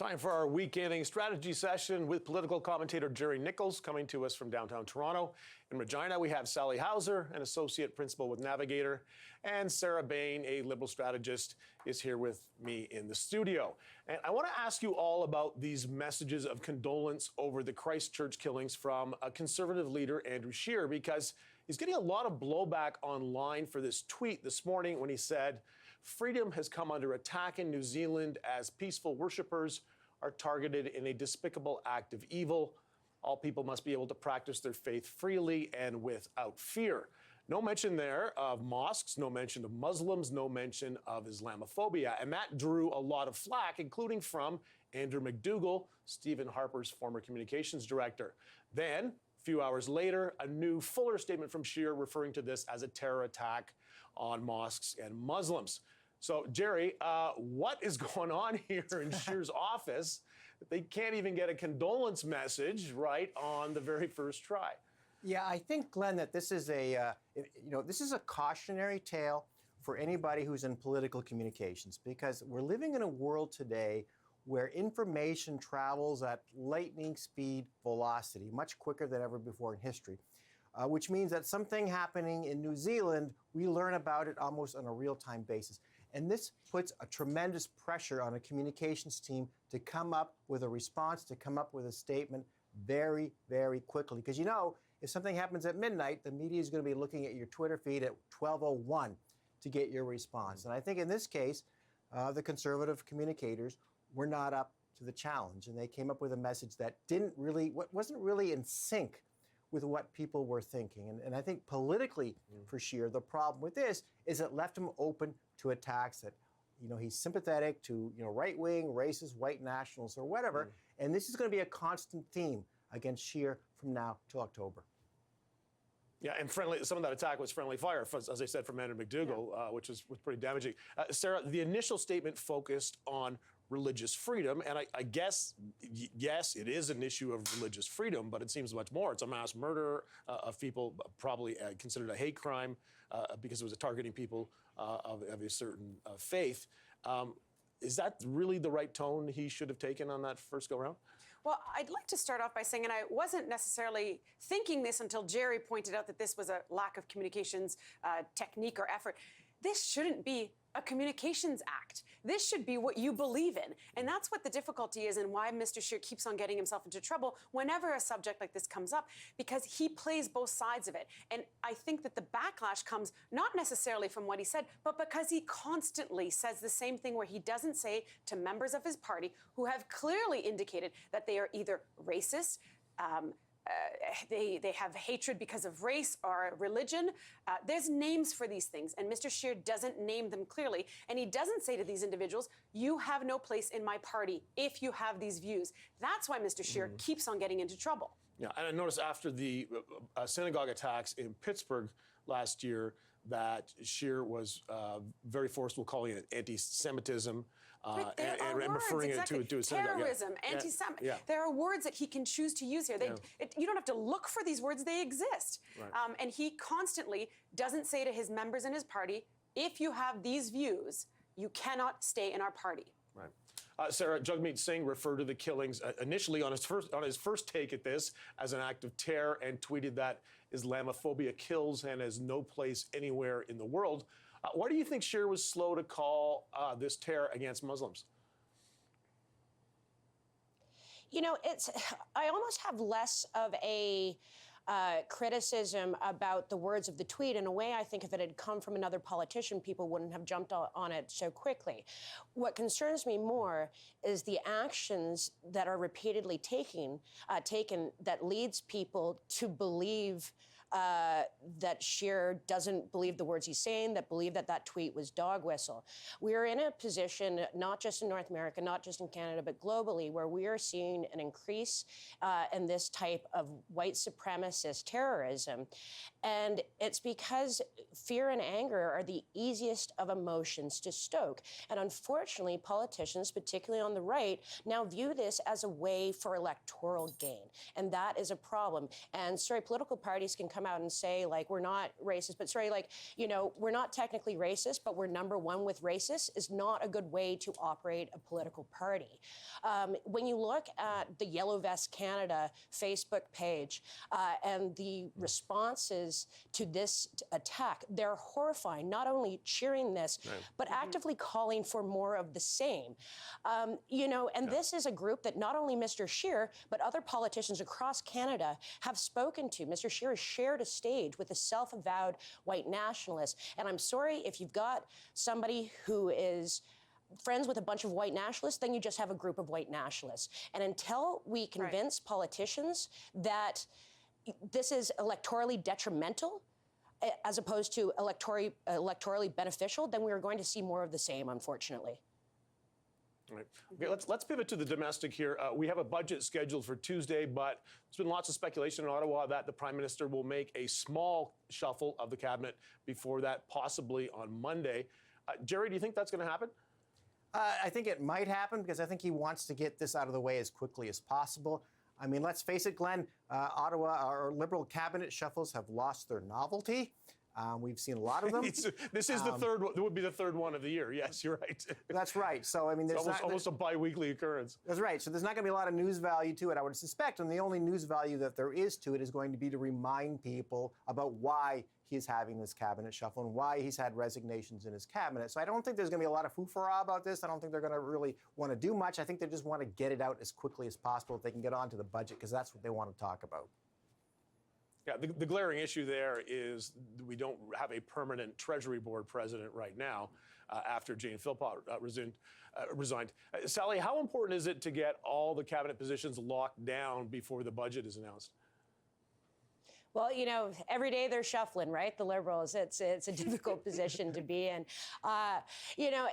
Time for our weekending strategy session with political commentator Jerry Nichols, coming to us from downtown Toronto. In Regina, we have Sally Hauser, an associate principal with Navigator, and Sarah Bain, a Liberal strategist, is here with me in the studio. And I want to ask you all about these messages of condolence over the Christchurch killings from a Conservative leader, Andrew Scheer, because he's getting a lot of blowback online for this tweet this morning when he said, "Freedom has come under attack in New Zealand as peaceful worshippers are targeted in a despicable act of evil. All people must be able to practice their faith freely and without fear." No mention there of mosques, no mention of Muslims, no mention of Islamophobia. And that drew a lot of flack, including from Andrew McDougall, Stephen Harper's former communications director. Then, a few hours later, a new, fuller statement from Scheer referring to this as a terror attack on mosques and Muslims. So, Jerry, what is going on here in Scheer's office that they can't even get a condolence message right on the very first try? Yeah, I think, Glenn, that this is this is a cautionary tale for anybody who's in political communications, because we're living in a world today where information travels at lightning speed velocity, much quicker than ever before in history, which means that something happening in New Zealand, we learn about it almost on a real-time basis. And this puts a tremendous pressure on a communications team to come up with a response, to come up with a statement very, very quickly. Because, you know, if something happens at midnight, the media is going to be looking at your Twitter feed at 12:01 to get your response. And I think in this case, the Conservative communicators were not up to the challenge, and they came up with a message that wasn't really in sync with what people were thinking. And I think politically for Scheer, the problem with this is it left him open to attacks that, he's sympathetic to, right-wing, racist, white nationals or whatever. And this is going to be a constant theme against Scheer from now till October. Yeah, and some of that attack was friendly fire, as I said, from Andrew McDougall, which was pretty damaging. Sarah, the initial statement focused on religious freedom, and I guess, yes, it is an issue of religious freedom, but it seems much more. It's a mass murder of people, probably considered a hate crime because it was targeting people of a certain faith. Is that really the right tone he should have taken on that first go-round? Well, I'd like to start off by saying, and I wasn't necessarily thinking this until Jerry pointed out that this was a lack of communications technique or effort. This shouldn't be a communications act. This should be what you believe in. And that's what the difficulty is, and why Mr. Scheer keeps on getting himself into trouble whenever a subject like this comes up, because he plays both sides of it. And I think that the backlash comes not necessarily from what he said, but because he constantly says the same thing, where he doesn't say to members of his party who have clearly indicated that they are either racist, they have hatred because of race or religion. There's names for these things, and Mr. Scheer doesn't name them clearly, and he doesn't say to these individuals, "You have no place in my party if you have these views." That's why Mr. Scheer keeps on getting into trouble. Yeah, and I noticed after the synagogue attacks in Pittsburgh last year that Scheer was very forceful, calling it anti-Semitism and referring it to a synagogue. Terrorism, anti-Semitism. Yeah. There are words that he can choose to use here. You don't have to look for these words. They exist. Right. And he constantly doesn't say to his members in his party, "If you have these views, you cannot stay in our party." Right. Sarah, Jagmeet Singh referred to the killings initially on his first take at this as an act of terror, and tweeted that Islamophobia kills and has no place anywhere in the world. Why do you think Scheer was slow to call this terror against Muslims? I almost have less of a criticism about the words of the tweet. In a way, I think if it had come from another politician, people wouldn't have jumped on it so quickly. What concerns me more is the actions that are repeatedly taken that leads people to believe that Scheer doesn't believe the words he's saying, that believe that tweet was dog whistle. We're in a position, not just in North America, not just in Canada, but globally, where we are seeing an increase in this type of white supremacist terrorism. And it's because fear and anger are the easiest of emotions to stoke. And unfortunately, politicians, particularly on the right, now view this as a way for electoral gain. And that is a problem. And political parties can come come out and say, like, we're not racist, but sorry, like, you know, we're not technically racist, but we're number one with racist is not a good way to operate a political party. When you look at the Yellow Vest Canada Facebook page and the responses to this attack, they're horrifying, not only cheering this, but actively calling for more of the same. You know, and this is a group that not only Mr. Scheer, but other politicians across Canada have spoken to. Mr. Scheer has shared a stage with a self-avowed white nationalist. And I'm sorry, if you've got somebody who is friends with a bunch of white nationalists, then you just have a group of white nationalists. And until we convince politicians that this is electorally detrimental, as opposed to electorally beneficial, then we are going to see more of the same, unfortunately. Right. Okay, let's pivot to the domestic here. We have a budget scheduled for Tuesday, but there's been lots of speculation in Ottawa that the Prime Minister will make a small shuffle of the cabinet before that, possibly on Monday. Jerry, do you think that's going to happen? I think it might happen because I think he wants to get this out of the way as quickly as possible. I mean, let's face it, Glenn, Ottawa, our Liberal cabinet shuffles have lost their novelty. We've seen a lot of them. This is the third one. It would be the third one of the year. Yes, you're right. That's right. So, I mean, there's almost a bi-weekly occurrence. That's right. So there's not going to be a lot of news value to it, I would suspect. And the only news value that there is to it is going to be to remind people about why he's having this cabinet shuffle and why he's had resignations in his cabinet. So I don't think there's going to be a lot of foo-for-ah about this. I don't think they're going to really want to do much. I think they just want to get it out as quickly as possible if they can get onto the budget, because that's what they want to talk about. Yeah, the glaring issue there is we don't have a permanent Treasury Board president right now after Jane Philpott resigned. Sally, how important is it to get all the cabinet positions locked down before the budget is announced? Well, you know, every day they're shuffling, right? The Liberals. It's a difficult position to be in. You know,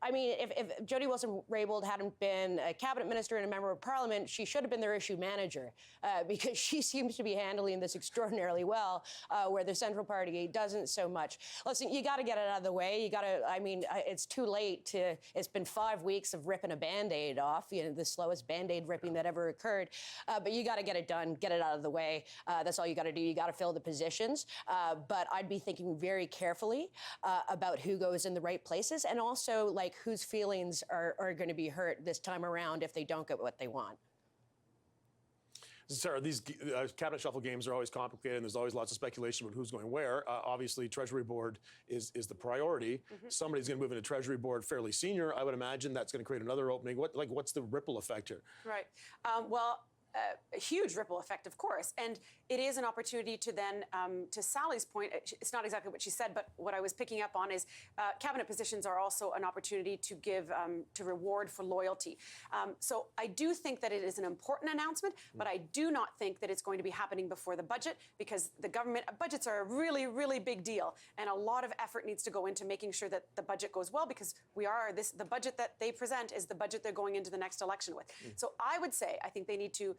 I mean, if Jody Wilson-Raybould hadn't been a cabinet minister and a member of Parliament, she should have been their issue manager because she seems to be handling this extraordinarily well, where the Central Party doesn't so much. Listen, you got to get it out of the way. You got to. I mean, it's too late to. It's been 5 weeks of ripping a Band-Aid off. You know, the slowest Band-Aid ripping that ever occurred. But you got to get it done. Get it out of the way. That's all you got to do. You got to fill the positions. But I'd be thinking very carefully about who goes in the right places and also like whose feelings are going to be hurt this time around if they don't get what they want. Sarah, these cabinet shuffle games are always complicated, and there's always lots of speculation about who's going where. Obviously, Treasury Board is the priority. Somebody's going to move into Treasury Board fairly senior. I would imagine that's going to create another opening. What's the ripple effect here? Right. Well, a huge ripple effect, of course. And it is an opportunity to then, to Sally's point, it's not exactly what she said, but what I was picking up on is cabinet positions are also an opportunity to give, to reward for loyalty. So I do think that it is an important announcement, but I do not think that it's going to be happening before the budget because the government, budgets are a really, really big deal. And a lot of effort needs to go into making sure that the budget goes well because the budget that they present is the budget they're going into the next election with. So I would say, I think they need to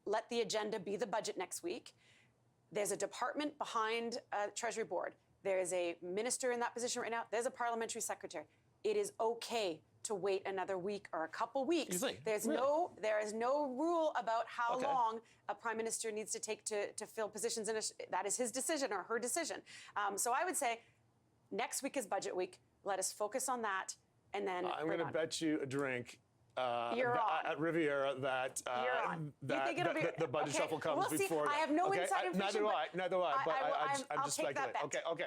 let the agenda be the budget next week. There's a department behind Treasury Board. There is a minister in that position right now. There's a parliamentary secretary. It is okay to wait another week or a couple weeks. You think? There is no rule about how long a prime minister needs to take to fill positions in that is his decision or her decision. So I would say next week is budget week. Let us focus on that and then I'm going to bet you a drink at Riviera that the budget shuffle comes before that. I have no inside information. Neither do I. But I'm I'll just take speculating. that bet. Okay.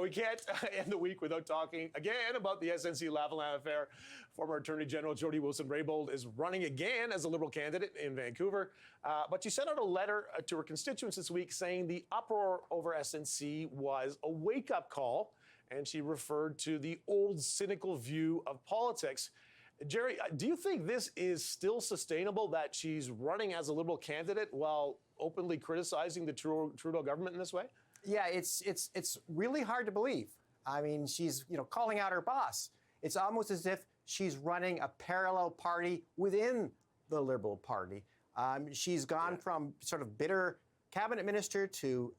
We can't end the week without talking again about the SNC-Lavalin affair. Former Attorney General Jody Wilson-Raybould is running again as a Liberal candidate in Vancouver. But she sent out a letter to her constituents this week saying the uproar over SNC was a wake-up call, and she referred to the old cynical view of politics. Jerry, do you think this is still sustainable that she's running as a Liberal candidate while openly criticizing the Trudeau government in this way? Yeah, it's really hard to believe. I mean, she's calling out her boss. It's almost as if she's running a parallel party within the Liberal Party. She's gone from sort of bitter cabinet minister to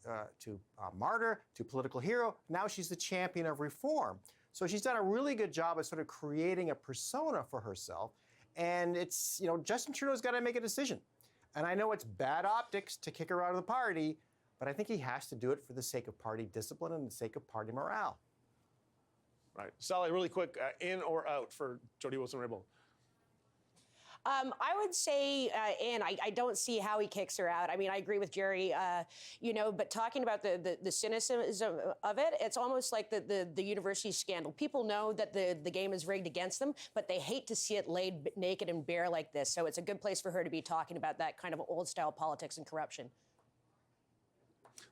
martyr to political hero. Now she's the champion of reform. So she's done a really good job of sort of creating a persona for herself. And it's, Justin Trudeau's got to make a decision. And I know it's bad optics to kick her out of the party, but I think he has to do it for the sake of party discipline and the sake of party morale. Right. Sally, really quick, in or out for Jody Wilson-Raybould? I would say in. I don't see how he kicks her out. I mean, I agree with Jerry, but talking about the cynicism of it, it's almost like the university scandal. People know that the game is rigged against them, but they hate to see it laid naked and bare like this. So it's a good place for her to be talking about that kind of old-style politics and corruption.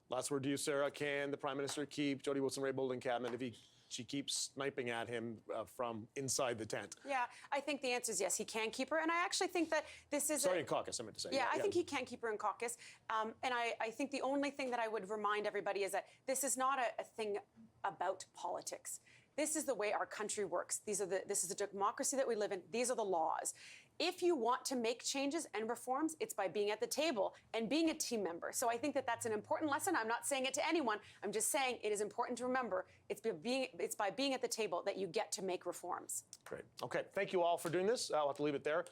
Last word to you, Sarah. Can the Prime Minister keep Jody Wilson-Raybould in cabinet if she keeps sniping at him from inside the tent? Yeah, I think the answer is yes, he can keep her. And I actually think that this is Sorry, in caucus, I meant to say. Yeah, I think he can keep her in caucus. And I think the only thing that I would remind everybody is that this is not a thing about politics. This is the way our country works. This is the democracy that we live in. These are the laws. If you want to make changes and reforms, it's by being at the table and being a team member. So I think that that's an important lesson. I'm not saying it to anyone. I'm just saying it is important to remember it's by being at the table that you get to make reforms. Great. Okay, thank you all for doing this. I'll have to leave it there.